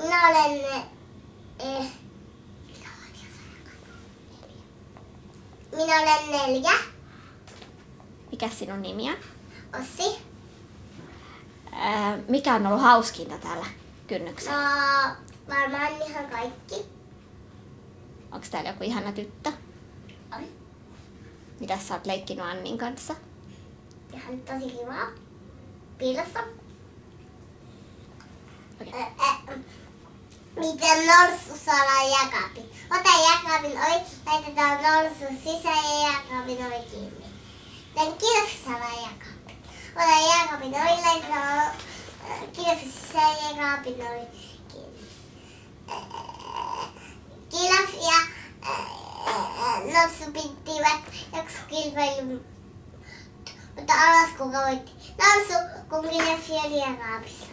Minä olen... Minä olen 4. Mikä sinun nimi on? Ossi. Mikä on ollut hauskinta täällä kynnyksellä? No, varmaan ihan kaikki. Onko täällä joku ihana tyttö? On. Mitäs sä oot leikkinyt Annin kanssa? Ihan tosi kivaa. Piilossa. Okei. Miten norsu saadaan jääkaappiin? Ota jääkaapin ovi, laitetaan norsu sisään ja jääkaapin ovi kiinni. Tän kirjassa saadaan jääkaappi. Ota jääkaapin ovi, laitetaan kirjassa sisään ja jääkaapin ovi kiinni. Kilaf ja norsu pittivät jaksokilpailun. Mutta alas kuka voitti. Norsu, kun Kilaf oli jääkaapissa.